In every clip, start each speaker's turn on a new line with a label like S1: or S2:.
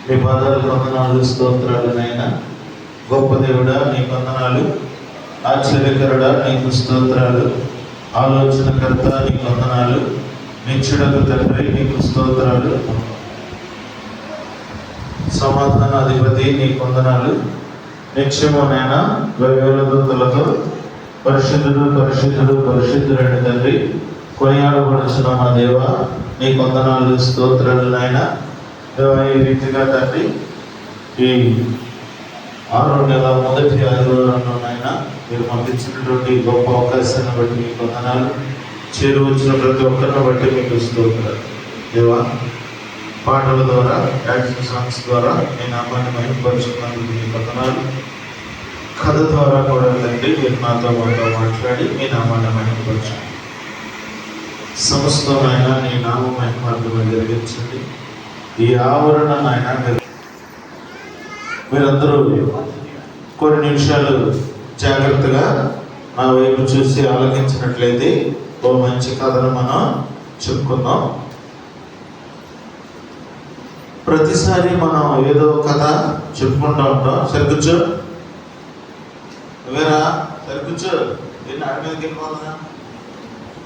S1: నీ పాదాలు వందనాలు, స్తోత్రాలు నైనా. గొప్ప దేవుడా నీకు వందనాలు, ఆశ్చర్యకరుడా నీకు స్తోత్రాలు, ఆలోచనకర్త నీకు వందనాలు, నిత్యుడకు తండ్రి నీకు స్తోత్రాలు, సమాధానాధిపతి నీకు వందనాలు. నిత్యము నైనా వేల దూతలతో పరిశుద్ధుడు పరిశుద్ధుడు పరిశుద్ధుడని తండ్రి కొనియాడబడుచున్న మా దేవ నీకు వందనాలు, స్తోత్రాలు నాయన. ఈ రీతిగా తండ్రి ఈ 6వ నెల మొదటి ఆదివారంలో నాయన మీరు పంపించినటువంటి గొప్ప అవకాశాన్ని బట్టి మీకు వందనాలు. చేరువచ్చిన ప్రతి ఒక్కరిని బట్టి మీకు స్తోత్రాలు దేవా. పాటల ద్వారా, యాక్షన్ సాంగ్స్ ద్వారా మీ నామాన్ని మహిమపరుచుకున్నందుకు మీకు వందనాలు. కథ ద్వారా కూడా తండ్రి మీరు మాతో మాట్లాడి మీ నామాన్ని మహిమపరచండి. సమస్తమైన నీ నామ మహిమార్థమై జరిగించండి. ఈ ఆవరణ నాయన మీరందరూ కొన్ని నిమిషాలు జాగ్రత్తగా నా వైపు చూసి ఆలోచించినట్లయితే ఓ మంచి కథను మనం చెప్పుకుందాం. ప్రతిసారి మనం ఏదో కథ చెప్పుకుంటూ ఉంటాం. సరికూర్చో వేరా, సరికూర్చో. ఏంటి ఆడి మీదకి వెళ్ళిపోతుందా?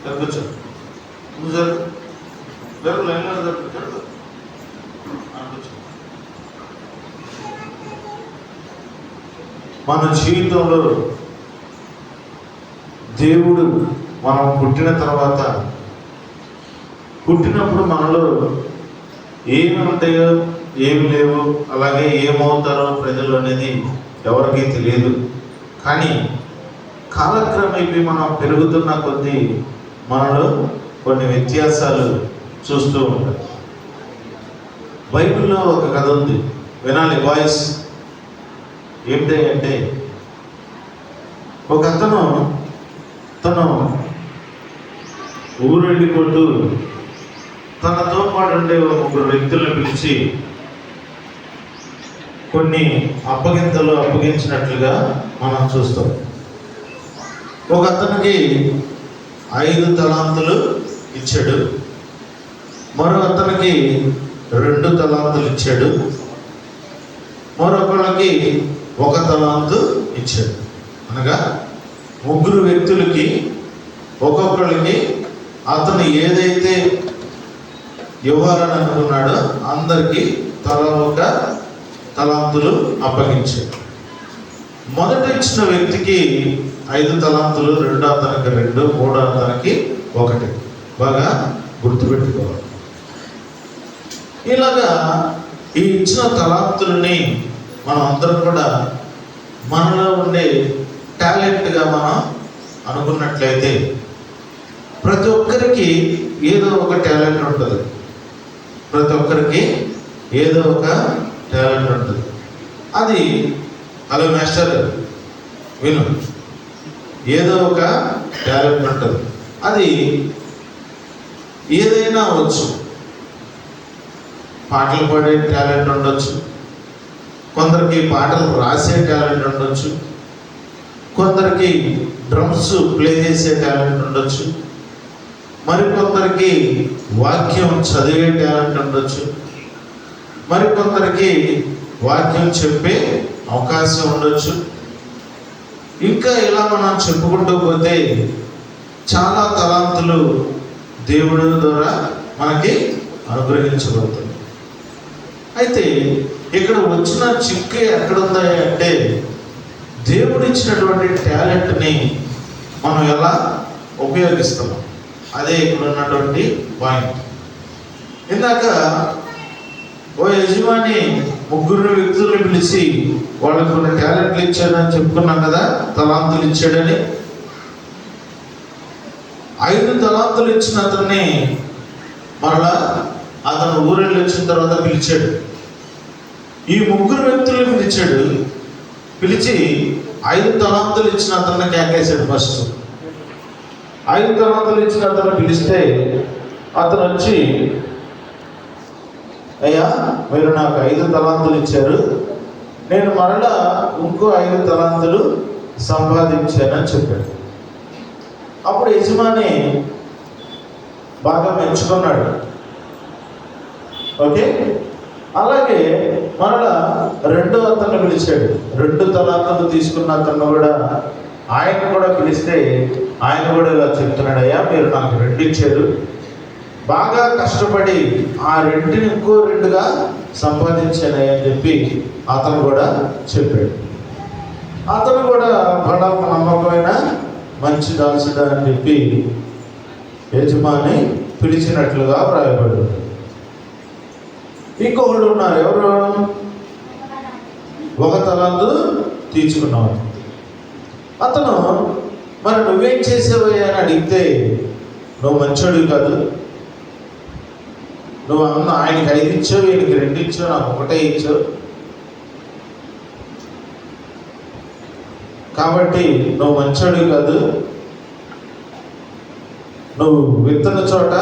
S1: సరికూర్చో, ముందు జరుగు, జరుగు, లైన్లో జరుగు, జరుగు. మన జీవితంలో దేవుడు మనం పుట్టిన తర్వాత, పుట్టినప్పుడు మనలో ఏమి ఉంటాయో ఏమి లేవు, అలాగే ఏమవుతారో ప్రజలు అనేది ఎవరికీ తెలియదు. కానీ కాలక్రమేపీ మనం పెరుగుతున్న కొద్దీ మనలో కొన్ని వ్యత్యాసాలు చూస్తూ ఉంటాం. బైబిల్లో ఒక కథ ఉంది, వినాలి బాయ్స్. ఏంటి అంటే ఒక అతను తను ఊరు వెళ్ళిపోతూ తనతో పాటు ఉండే ఒక 3 వ్యక్తులను పిలిచి కొన్ని అప్పగింతలు అప్పగించినట్లుగా మనం చూస్తాం. ఒక అతనికి 5 తలాంతులు ఇచ్చాడు, మరో అతనికి 2 తలాంతులు ఇచ్చాడు, మరొకళ్ళకి 1 తలాంతు ఇచ్చాడు. అనగా 3 వ్యక్తులకి ఒక్కొక్కరికి అతను ఏదైతే ఇవ్వాలని అనుకున్నాడో అందరికీ తల 1 తలాంతులు అప్పగించాడు. మొదట ఇచ్చిన వ్యక్తికి 5 తలాంతులు, 2 అతనికి 2, 3 అతనికి 1. బాగా గుర్తుపెట్టుకోవాలి. ఇలాగా ఈ ఇచ్చిన తలాంతులని మనం అందరం కూడా మనలో ఉండే టాలెంట్గా మనం అనుకున్నట్లయితే ప్రతి ఒక్కరికి ఏదో ఒక టాలెంట్ ఉంటుంది. ప్రతి ఒక్కరికి ఏదో ఒక టాలెంట్ ఉంటుంది. అది హలో మాస్టర్ విను, ఏదో ఒక టాలెంట్ ఉంటుంది. అది ఏదైనా అవ్వచ్చు. పాటలు పాడే టాలెంట్ ఉండొచ్చు, కొందరికి పాటలు రాసే టాలెంట్ ఉండొచ్చు, కొందరికి డ్రమ్స్ ప్లే చేసే టాలెంట్ ఉండొచ్చు, మరికొందరికి వాక్యం చదివే టాలెంట్ ఉండొచ్చు, మరికొందరికి వాక్యం చెప్పే అవకాశం ఉండొచ్చు. ఇంకా ఇలా మనం చెప్పుకుంటూ పోతే చాలా తలాంతులు దేవుడి ద్వారా మనకి అనుగ్రహించబడుతుంది. అయితే ఇక్కడ వచ్చిన చిక్కు ఎక్కడుంది అంటే దేవుడు ఇచ్చినటువంటి టాలెంట్ని మనం ఎలా ఉపయోగిస్తాము, అదే ఇక్కడ ఉన్నటువంటి పాయింట్. ఇందాక ఓ యజమాని 3 వ్యక్తులను పిలిచి వాళ్ళకు కొన్ని టాలెంట్లు ఇచ్చాడని చెప్పుకున్నాం కదా, తలాంతులు ఇచ్చాడని. 5 తలాంతులు ఇచ్చిన అతన్ని మరలా అతను ఊరెళ్ళి వచ్చిన తర్వాత పిలిచాడు. ఈ 3 వ్యక్తులను పిలిచాడు. పిలిచి 5 తలాంతులు ఇచ్చిన అతన్ని కేకేశాడు. ఫస్ట్ 5 తలాంతులు ఇచ్చిన అతను పిలిస్తే అతను వచ్చి, అయ్యా మీరు నాకు 5 తలాంతులు ఇచ్చారు, నేను మరలా ఇంకో 5 తలాంతులు సంపాదించానని చెప్పాడు. అప్పుడు యజమాని బాగా మెచ్చుకున్నాడు. ఓకే. అలాగే మరలా రెండో అతన్ని పిలిచాడు. 2 తలాంతులు తీసుకున్న అతను కూడా ఆయన కూడా పిలిస్తే ఆయన కూడా ఇలా చెప్తున్నాడు, అయ్యా మీరు నాకు 2 ఇచ్చారు, బాగా కష్టపడి ఆ 2ని ఇంకో 2గా సంపాదించాను అని చెప్పి అతను కూడా చెప్పాడు. అతను కూడా బడా నమ్మకమైన మంచి దాసుడా అని చెప్పి యజమాని పిలిచినట్లుగా వ్రాయబడి. ఇంకొకళ్ళు ఉన్నారు, ఎవరు? 1 తలాంతు తీసుకున్నాడు. అతను మరి నువ్వేం చేసావయ్యా అని అడిగితే, నువ్వు మంచోడు కాదు, నువ్వు ఆయనకి 5 ఇచ్చావు, ఈయనకి 2 ఇచ్చావు, నాకు 1 ఇచ్చావు, కాబట్టి నువ్వు మంచోడు కాదు, నువ్వు విత్తన చోట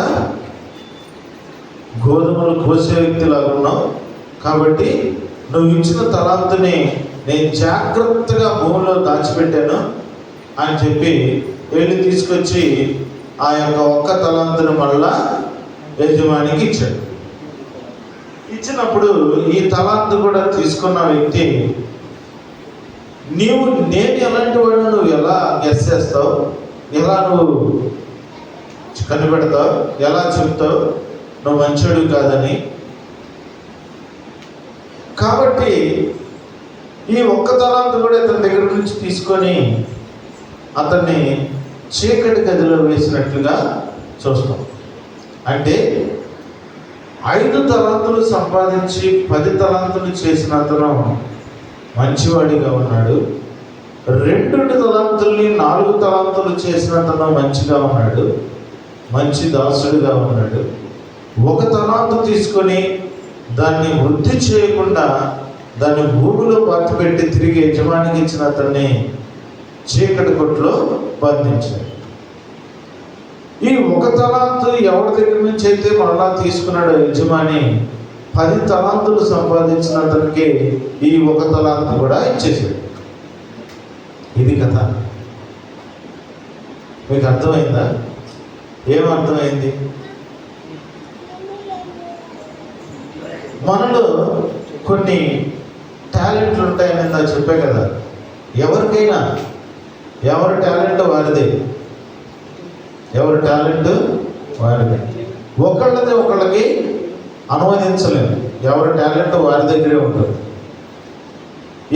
S1: గోధుమలు కోసే వ్యక్తిలాగా ఉన్నావు, కాబట్టి నువ్వు ఇచ్చిన తలాంతుని నేను జాగ్రత్తగా భూమిలో దాచిపెట్టాను అని చెప్పి వెళ్ళి తీసుకొచ్చి ఆ యొక్క 1 తలాంతుని మళ్ళా యజమానికి ఇచ్చాడు. ఇచ్చినప్పుడు ఈ తలాంతు కూడా తీసుకున్న వ్యక్తి, నేను ఎలాంటి వాడు, నువ్వు ఎలా గెస్ చేస్తావు, ఎలా నువ్వు కనిపెడతావు, ఎలా చెప్తావు నువ్వు మంచోడు కాదని. కాబట్టి ఈ 1 తలాంతు కూడా ఇతని దగ్గర నుంచి తీసుకొని అతన్ని చీకటి గదిలో వేసినట్లుగా చూస్తాం. అంటే 5 తలాంతులు సంపాదించి 10 తలాంతులు చేసిన అతను మంచివాడిగా ఉన్నాడు. 2 తలాంతుల్ని 4 తలాంతులు చేసిన అతను మంచిగా ఉన్నాడు, మంచి దాసుడిగా ఉన్నాడు. 1 తలాంతు తీసుకొని దాన్ని వృద్ధి చేయకుండా దాన్ని భూమిలో పాతిపెట్టి తిరిగి యజమానికి ఇచ్చిన అతన్ని చీకటి కొట్టులో బంధించాడు. ఈ 1 తలాంతు ఎవరి దగ్గర నుంచి అయితే మళ్ళా తీసుకున్నాడు యజమాని, 10 తలాంతులు సంపాదించిన అతనికి ఈ 1 తలాంతు కూడా ఇచ్చేసాడు. ఇది కథ. మీకు అర్థమైందా? ఏమర్థమైంది? మనలో కొన్ని టాలెంట్లు ఉంటాయని నాకు చెప్పే కదా. ఎవరికైనా ఎవరి టాలెంట్ వారిదే, ఎవరి టాలెంట్ వారిదే. ఒకళ్ళది ఒకళ్ళకి అనువదించలేము. ఎవరి టాలెంట్ వారి దగ్గరే ఉంటుంది.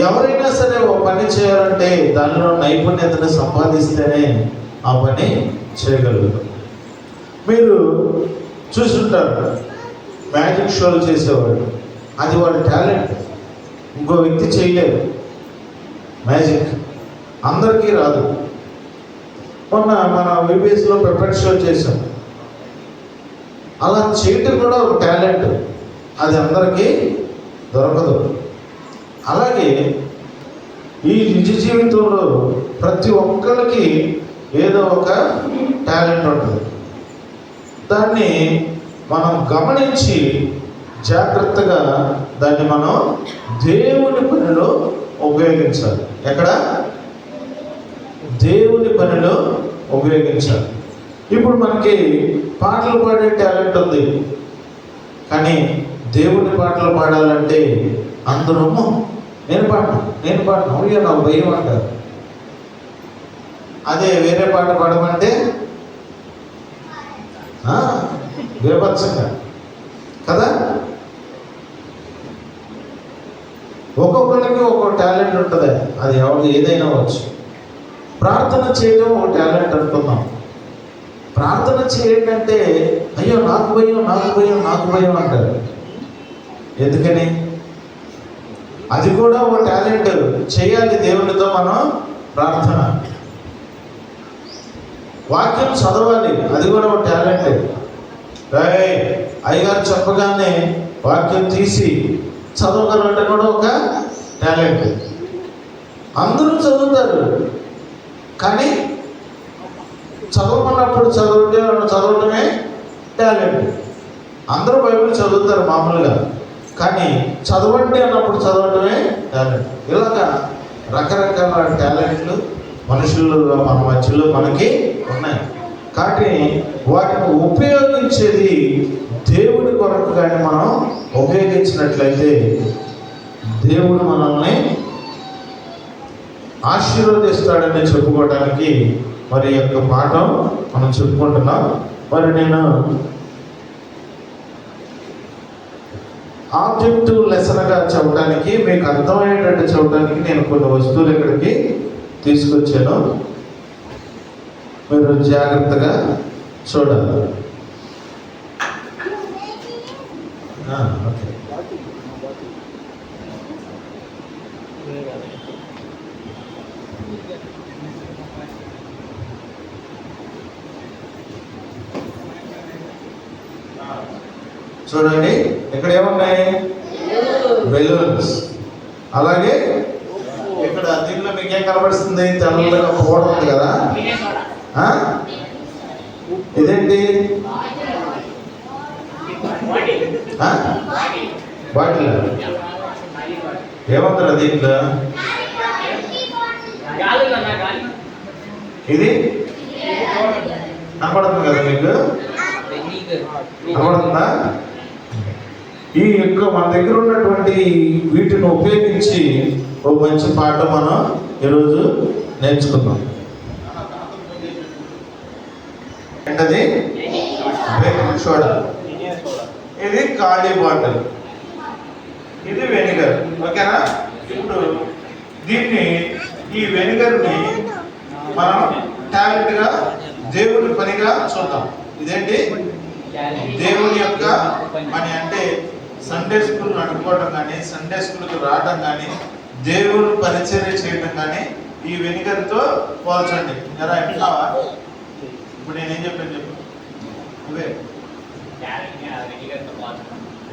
S1: ఎవరైనా సరే ఒక పని చేయాలంటే దానిలో నైపుణ్యతను సంపాదిస్తేనే ఆ పని చేయగలుగుతాం. మీరు చూసుంటారు, మ్యాజిక్ షోలు చేసేవాడు, అది వాళ్ళ టాలెంట్, ఇంకో వ్యక్తి చేయలేరు. మ్యాజిక్ అందరికీ రాదు. మొన్న మన విబిఎస్లో పెపెట్ షో చేసాం. అలా చేయటం కూడా ఒక టాలెంట్, అది అందరికీ దొరకదు. అలాగే ఈ నిజ జీవితంలో ప్రతి ఒక్కరికి ఏదో ఒక టాలెంట్ ఉంటుంది. దాన్ని మనం గమనించి జాగ్రత్తగా దాన్ని మనం దేవుని పనిలో ఉపయోగించాలి. ఎక్కడ? దేవుని పనిలో ఉపయోగించాలి. ఇప్పుడు మనకి పాటలు పాడే టాలెంట్ ఉంది, కానీ దేవుని పాటలు పాడాలంటే అందరూ నేను పాడను అయ్యో నాకు భయం అంటారు. అదే వేరే పాట పాడమంటే బీభత్సంగా కదా. ఒక్కొక్కరికి ఒక్కొక్క టాలెంట్ ఉంటుంది, అది ఎవరు ఏదైనా వచ్చు. ప్రార్థన చేయడం ఒక టాలెంట్ అనుకుందాం. ప్రార్థన చేయకంటే అయ్యో నాకు భయం అంటారు. ఎందుకని? అది కూడా ఒక టాలెంట్. చేయాలి దేవునితో మనం ప్రార్థన. వాక్యం చదవాలి, అది కూడా ఒక టాలెంట్. అయ్యగారు చెప్పగానే వాక్యం తీసి చదవగలంటే కూడా ఒక టాలెంట్. అందరూ చదువుతారు, కానీ చదవమన్నప్పుడు చదవటమే టాలెంట్. అందరూ బైబిల్ చదువుతారు మామూలుగా, కానీ చదవండి అన్నప్పుడు చదవటమే టాలెంట్. ఇలాగా రకరకాల టాలెంట్లు మనుషులు మన మధ్యలో మనకి ఉన్నాయి. కాబట్టి వాటిని ఉపయోగించేది దేవుని కొరకు కానీ మనం ఉపయోగించినట్లయితే దేవుడు మనల్ని ఆశీర్వదిస్తాడని చెప్పుకోవడానికి మరి యొక్క పాఠం మనం చెప్పుకుంటున్నాం. మరి నేను ఆబ్జెక్టివ్ లెసన్గా చెప్పడానికి, మీకు అర్థమయ్యేటట్టు చెప్పడానికి నేను కొన్ని వస్తువులు ఇక్కడికి తీసుకొచ్చాను. మీరు జాగ్రత్తగా చూడాలి. ఓకే. చూడండి, ఇక్కడ ఏమున్నాయి? బెలూన్స్. అలాగే ఇక్కడ దీంట్లో మీకు ఏం కనబడుతుంది? తెల్లగా పౌడర్ ఉంది కదా, ఇదేంటి? బాటిల్. ఏమంటారు దీంట్లో? ఇది కనపడుతుంది కదా మీకు? కనపడుతుందా? ఈ యొక్క మన దగ్గర ఉన్నటువంటి వీటిని ఉపయోగించి ఒక మంచి పాఠం మనం ఈరోజు నేర్చుకుందాం. ఏంటది? Baking soda. ఇది ఖాళీ బాటిల్, ఇది వెనిగర్. ఓకేనా? ఇప్పుడు దీన్ని, ఈ వెనిగర్ని మనం టాలెంట్ గా దేవుని పనిగా చూద్దాం. ఇదేంటి? దేవుని యొక్క పని. అంటే సండే స్కూల్ నడుపుకోవడం కానీ, సండే స్కూల్కి రావడం కానీ, దేవుని పరిచర్య చేయడం కానీ ఈ వెనిగర్తో పోల్చండి. ఎలా విన్నావా? ఇప్పుడు నేనేం చెప్పాను చెప్పు. ఇవే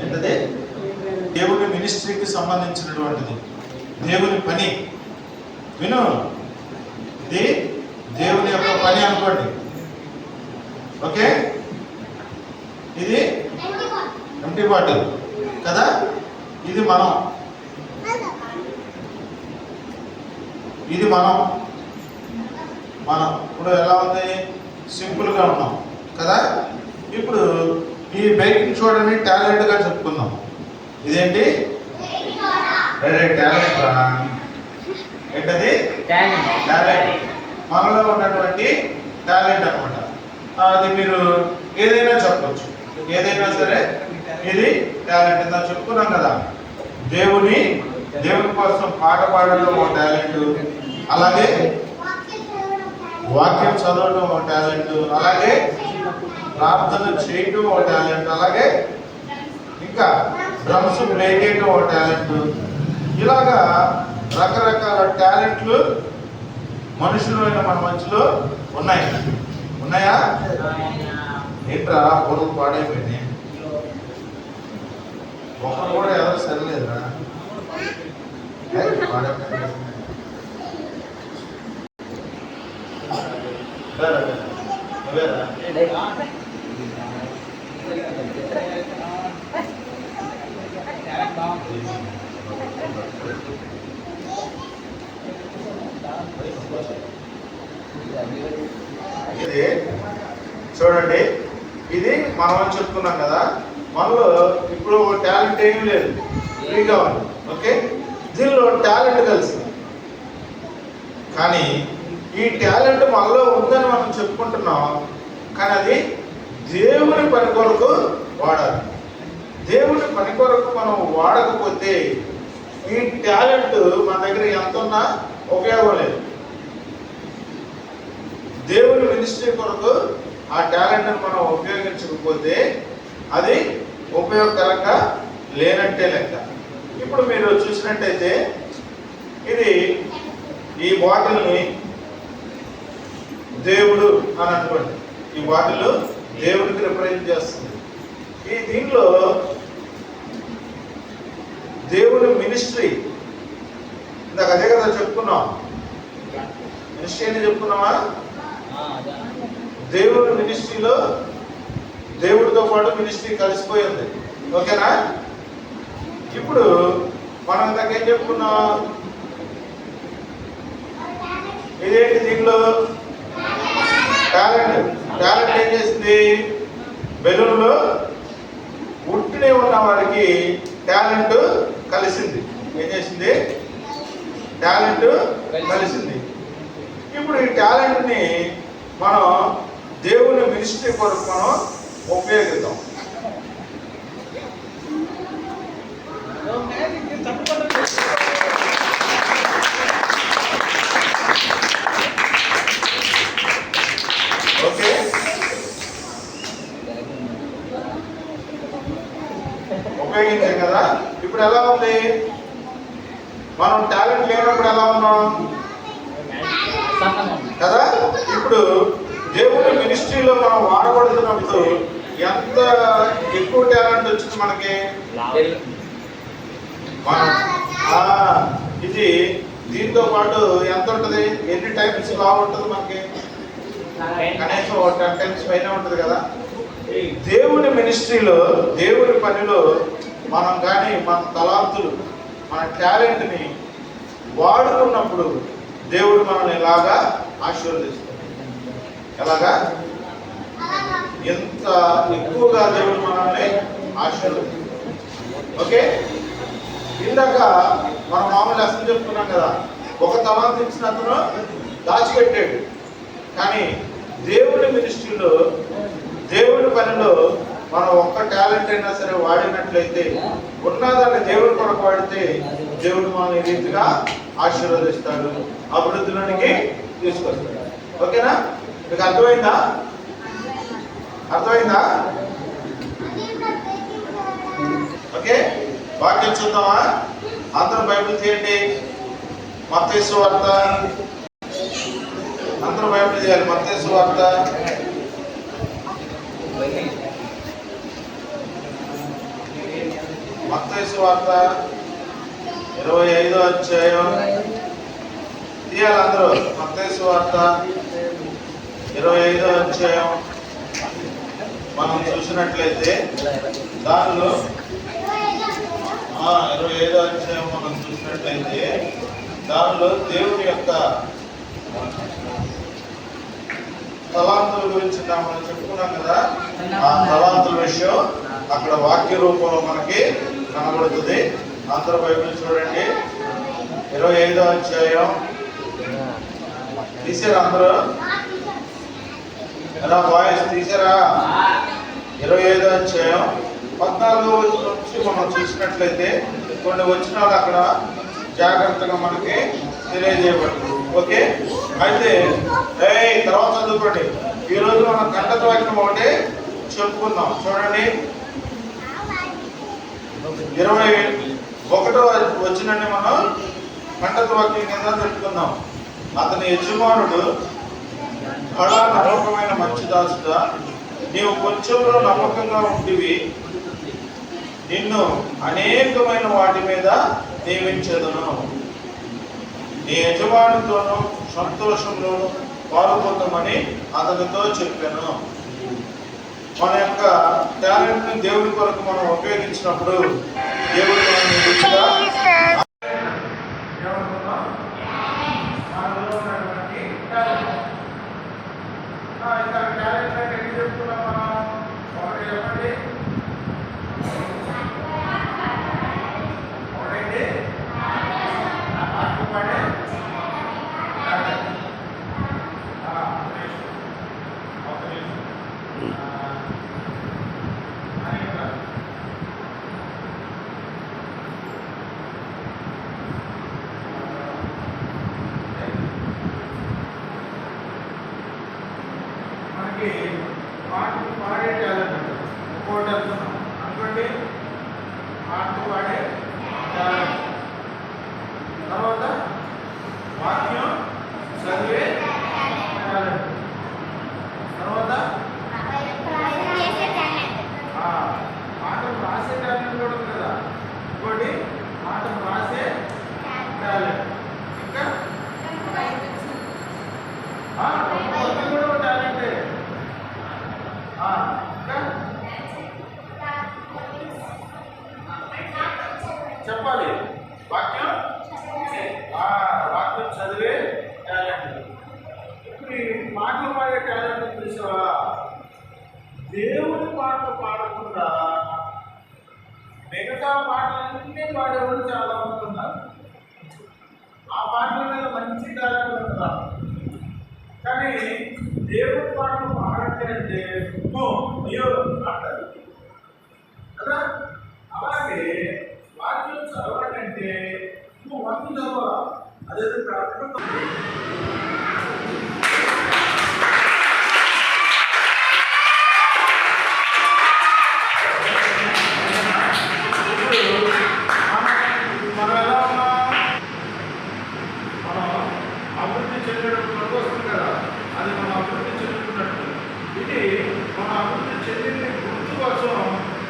S1: ఏంటది? దేవుని మినిస్ట్రీకి సంబంధించినటువంటిది, దేవుని పని. విను, ఇది దేవుని యొక్క పని అనుకోండి. ఓకే? ఇది ఎంటీ బాటిల్ కదా, ఇది మనం, ఇది మనం ఇప్పుడు ఎలా ఉంది? సింపుల్గా ఉన్నాం కదా. ఇప్పుడు ఈ బేకింగ్ సోడాని టాలెంట్గా చెప్పుకుందాం. ఇదేంటి? టాలెంట్. ఏంటది? టాలెంట్. మనలో ఉన్నటువంటి టాలెంట్ అనమాట. అది మీరు ఏదైనా చెప్పవచ్చు, ఏదైనా సరే ఇది టాలెంట్. ఇంత చెప్పుకున్నాం కదా, దేవుని కోసం పాట పాడడం ఒక టాలెంట్, అలాగే వాక్యం చదవడం ఒక టాలెంట్, అలాగే ప్రార్థన చేయటం ఒక టాలెంట్, అలాగే ఇంకా డ్రమ్స్ ప్లే చేయటం ఒక టాలెంట్. ఇలాగా రకరకాల టాలెంట్లు మనుషులైన మన మధ్యలో ఉన్నాయా? ఏంట్రా పొలం పాడైపోయింది, ఒకరు కూడా ఎవరు సరిలేదురా. ఇది చూడండి, ఇది మనం చెప్పుకున్నాం కదా, మనలో ఇప్పుడు టాలెంట్ ఏమీ లేదు, ఫ్రీగా ఉంది. ఓకే? దీనిలో టాలెంట్ కలిసింది, కానీ ఈ టాలెంట్ మనలో ఉందని మనం చెప్పుకుంటున్నాం, కానీ అది దేవుని పని కొరకు వాడాలి. దేవుని పని కొరకు మనం వాడకపోతే ఈ టాలెంట్ మన దగ్గర ఎంత ఉన్నా ఉపయోగం లేదు. దేవుని మినిస్ట్రీ కొరకు ఆ టాలెంట్ని మనం ఉపయోగించకపోతే అది ఉపయోగకరంగా లేనట్టే లెక్క. ఇప్పుడు మీరు చూసినట్టయితే ఇది, ఈ బాటిల్ని దేవుడు అని అనుకోండి. ఈ బాటిల్ దేవుడికి రిప్రజెంట్ చేస్తుంది. ఈ దీనిలో దేవుని మినిస్ట్రీ, ఇందాక అదే కదా చెప్పుకున్నాం, మినిస్ట్రీ అని చెప్పుకున్నావా? దేవుని మినిస్ట్రీలో దేవుడితో పాటు మినిస్ట్రీ కలిసిపోయింది. ఓకేనా? ఇప్పుడు మనం ఇందాక ఏం చెప్పుకున్నాం? ఇదేంటి? దీనిలో టాలెంట్ ఏం చేసింది? బెలూన్లో డెస్టినీ ఉన్న వారికి టాలెంట్ కలిసింది. ఏం చేసింది? టాలెంట్ కలిసింది. ఇప్పుడు ఈ టాలెంట్ని మనం దేవుని మినిస్ట్రీ కొరకు మనం ఉపయోగిద్దాం. ఓకే, ఉపయోగించాం కదా. ఇప్పుడు ఎలా ఉంది? మనం టాలెంట్ లేనప్పుడు ఎలా ఉన్నాం కదా. ఇప్పుడు దేవుని మినిస్ట్రీలో మనం వాడబడుతున్నప్పుడు ఎంత ఎక్కువ టాలెంట్ వచ్చింది మనకి. ఇది దీంతో పాటు ఎంత ఉంటుంది? ఎన్ని టైమ్స్ బాగుంటుంది మనకి? కనీసం 10 times పైన ఉంటుంది కదా. దేవుని మినిస్ట్రీలో, దేవుని పనిలో మనం కానీ మన తలాంతులు, మన టాలెంట్ని వాడుకున్నప్పుడు దేవుడు మనల్ని ఇలాగా ఆశీర్వదిస్తాడు. ఎలాగా? ఎంత ఎక్కువగా దేవుడు మనల్ని ఆశీర్వదిస్తాడు. ఓకే, ఇందాక మనం మామూలు అసలు చెప్తున్నాం కదా, ఒక తలాంతు ఇచ్చిన అతను దాచిపెట్టాడు. కానీ దేవుని మినిస్ట్రీలో, దేవుని పనిలో మనం ఒక్క టాలెంట్ అయినా సరే వాడినట్లయితే, ఉన్నదాన్ని దేవుడి కొరకు వాడితే దేవుడు మనం ఈ రీతిగా ఆశీర్వదిస్తాడు, అభివృద్ధిలోనికి తీసుకొస్తాడు. ఓకేనా? మీకు అర్థమైందా? అర్థమైందా? ఓకే, వాక్యం చూద్దామా? అందరూ బైబిల్ తీయండి. మత్తయి సువార్త, అందరూ బైబిల్ తీయాలి. మత్తయి సువార్త మత్తయి సువార్త 25వ అధ్యాయం తీయాలి అందరూ. మత్తయి సువార్త 25వ అధ్యాయం మనం చూసినట్లయితే దానిలో 25వ అధ్యాయం మనం చూసినట్లయితే దానిలో దేవుని యొక్క తలాంతుల గురించి మనం చెప్పుకున్నాం కదా. ఆ తలాంతుల విషయం అక్కడ వాక్య రూపంలో మనకి కనబడుతుంది. అందరూ బైబిల్ చూడండి. 25వ అధ్యాయం తీసారా అందరూ? ఎలా వాయిస్ తీసారా? 25వ అధ్యాయం 14వ వచనం నుంచి మనం చూసినట్లయితే కొన్ని వచనాలు అక్కడ జాగ్రత్తగా మనకి తెలియజేయబడుతుంది. ఓకే, అయితే తర్వాత చదువుకోండి. ఈరోజు మనం గంటత వాక్యం ఒకటి చెప్పుకుందాం. చూడండి, 21వ వచనాన్ని మనం గంటత వాక్యం కింద చెప్పుకుందాం. అతని యజమానుడు, బడా నమ్మకమైన మంచి దాసుడా, నీవు కొంచెంలో నమ్మకంగా ఉంటివి, నిన్ను అనేకమైన వాటి మీద నియమించదును, నీ యజమానితోనూ సంతోషంలోనూ పాల్గొందామని అతనితో చెప్పాను. మన యొక్క టాలెంట్ని దేవుడి కొరకు మనం ఉపయోగించినప్పుడు దేవుడు మనల్ని రుచిగా పాటలు పాడే టాలెంట్ ఇంకోటి అనుకున్నాం అనుకోండి. పాటలు పాడే టాలెంట్, తర్వాత వాక్యం చదివే టాలెంట్, తర్వాత పాటలు రాసే టాలెంట్ కూడా ఉంది కదా. ఇంకోటి పాటలు రాసే టాలెంట్, ఇంకా కూడా టాలెంటే. చెప్పాలి వాక్యం, వాక్యం చదివే టాలెంట్. ఇప్పుడు ఈ పాటలు పాడే టాలెంట్ చూసావా? దేవుని పాటలు పాడకుండా
S2: మిగతా పాటలన్నీ పాడేవాళ్ళు చాలా మంది ఉన్నారు. ఆ పాటల మీద మంచి టాలెంట్ ఉంటారు. కానీ దేవుడి పాటలు పాడంటే అంటారు కదా. అలాగే వాక్యం చదవాలంటే నువ్వు వాక్యం చదవాలా, అదే ప్రార్థన.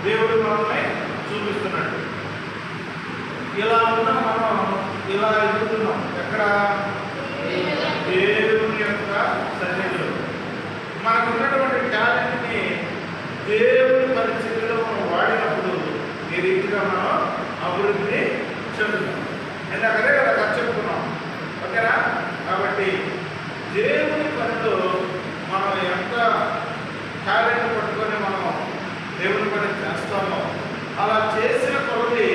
S2: దేవుడు మనల్ని చూపిస్తున్నాడు. ఇలా ఉన్న మనం ఇలా ఎదుగుతున్నాం ఎక్కడ? దేవుని యొక్క సన్నిధిలో. మనకు ఉన్నటువంటి టాలెంట్ని దేవుని పరిస్థితిలో మనం వాడినప్పుడు ఈ రీతిగా మనం అభివృద్ధిని చెందుతాం. ఎందుకంటే కదా చెప్తున్నాం, ఓకేనా? కాబట్టి దేవుని పనిలో మనం ఎంత టాలెంట్ పట్టుకొని మనం దేవుని పని చేస్తామో అలా చేసిన కొలది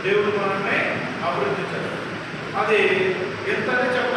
S2: దేవుడు మనల్ని అభివృద్ధి చేస్తాడు. అది ఎంతనే చెప్పాలి.